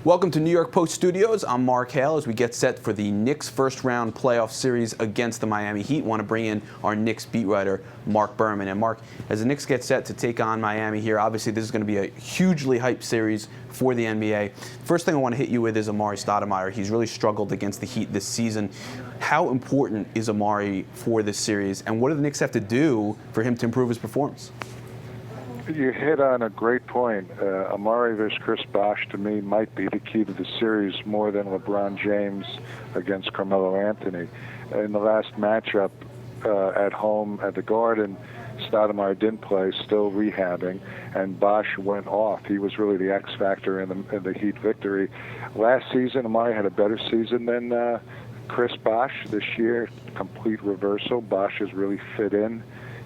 Welcome to New York Post Studios. I'm Marc Hale as we get set for the Knicks first-round playoff series against the Miami Heat. Want to bring in our Knicks beat writer, Marc Berman. And Marc, as the Knicks get set to take on Miami here, obviously this is going to be a hugely hyped series for the NBA. First thing I want to hit you with is Amare Stoudemire. He's really struggled against the Heat this season. How important is Amare for this series, and what do the Knicks have to do for him to improve his performance? You hit on a great point. Amare versus Chris Bosh, to me, might be the key to the series more than LeBron James against Carmelo Anthony. In the last matchup at home at the Garden, Stoudemire didn't play, still rehabbing, and Bosh went off. He was really the X factor in the Heat victory. Last season, Amare had a better season than Chris Bosh. This year, complete reversal. Bosh has really fit in.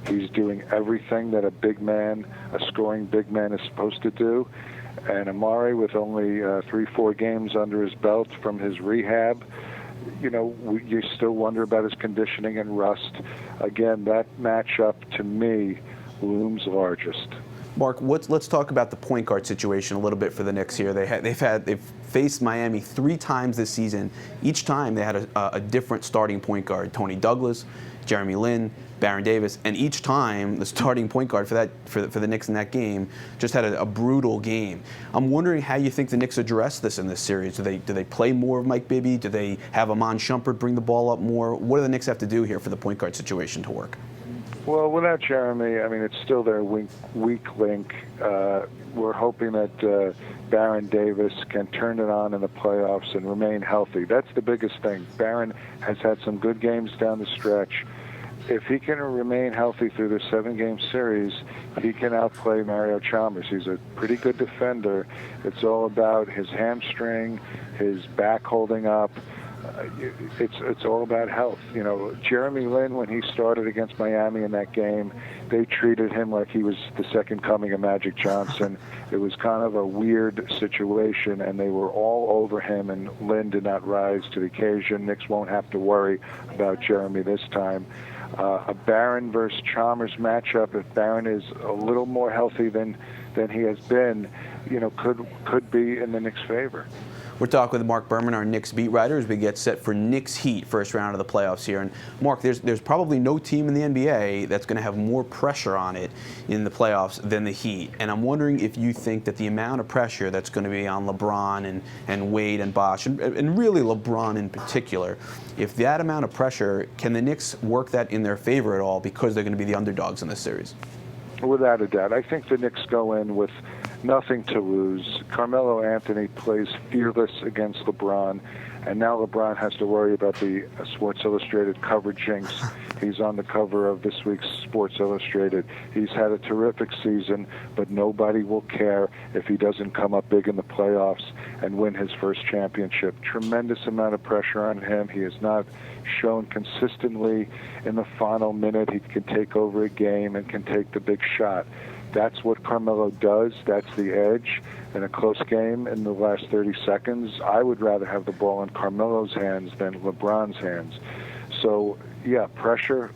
He's doing everything that a scoring big man is supposed to do. And Amare, with only 3-4 games under his belt from his rehab, you still wonder about his conditioning and rust. Again, that matchup, to me, looms largest. Marc, let's talk about the point guard situation a little bit for the Knicks here. They've faced Miami 3 times this season. Each time they had a different starting point guard: Tony Douglas, Jeremy Lin, Baron Davis, and each time the starting point guard for the Knicks in that game just had a brutal game. I'm wondering how you think the Knicks address this in this series. Do they play more of Mike Bibby? Do they have Iman Shumpert bring the ball up more? What do the Knicks have to do here for the point guard situation to work? Well, without Jeremy, I mean, it's still their weak link. We're hoping that Baron Davis can turn it on in the playoffs and remain healthy. That's the biggest thing. Baron has had some good games down the stretch. If he can remain healthy through the 7-game series, he can outplay Mario Chalmers. He's a pretty good defender. It's all about his hamstring, his back holding up. It's all about health. Jeremy Lin, when he started against Miami in that game, they treated him like he was the second coming of Magic Johnson. It was kind of a weird situation, and they were all over him, and Lin did not rise to the occasion. Knicks won't have to worry about Jeremy this time. A Baron versus Chalmers matchup, if Baron is a little more healthy than he has been, could be in the Knicks' favor. We're talking with Marc Berman, our Knicks beat writer, as we get set for Knicks Heat first round of the playoffs here. And Marc, there's probably no team in the NBA that's going to have more pressure on it in the playoffs than the Heat. And I'm wondering if you think that the amount of pressure that's going to be on LeBron and Wade and Bosh, and really LeBron in particular, if that amount of pressure, can the Knicks work that in their favor at all because they're going to be the underdogs in this series? Without a doubt. I think the Knicks go in with nothing to lose. Carmelo Anthony plays fearless against LeBron, and now LeBron has to worry about the Sports Illustrated cover jinx. He's on the cover of this week's Sports Illustrated. He's had a terrific season, but nobody will care if he doesn't come up big in the playoffs and win his first championship. Tremendous amount of pressure on him. He has not shown consistently in the final minute he can take over a game and can take the big shot. That's what Carmelo does. That's the edge. In a close game in the last 30 seconds, I would rather have the ball in Carmelo's hands than LeBron's hands. So, yeah, pressure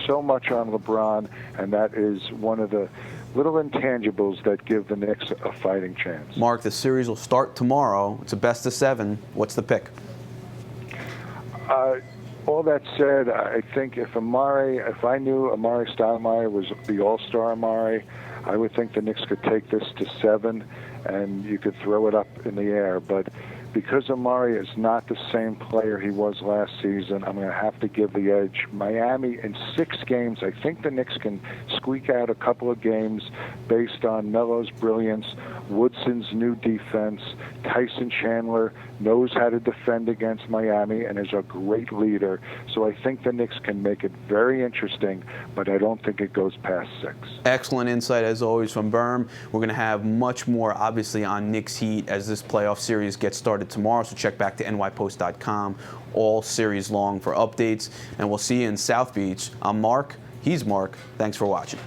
so much on LeBron, and that is one of the little intangibles that give the Knicks a fighting chance. Marc, the series will start tomorrow. It's a best of 7. What's the pick? All that said, I think if I knew Amare Stoudemire was the all-star Amare, I would think the Knicks could take this to 7, and you could throw it up in the air. But because Amare is not the same player he was last season, I'm going to have to give the edge. Miami, in 6 games, I think the Knicks can squeak out a couple of games based on Melo's brilliance, Woodson's new defense. Tyson Chandler knows how to defend against Miami and is a great leader. So I think the Knicks can make it very interesting, but I don't think it goes past 6. Excellent insight, as always, from Berm. We're going to have much more, obviously, on Knicks Heat as this playoff series gets started tomorrow, so check back to nypost.com all series long for updates, and we'll see you in South Beach. I'm Marc. He's Marc. Thanks for watching.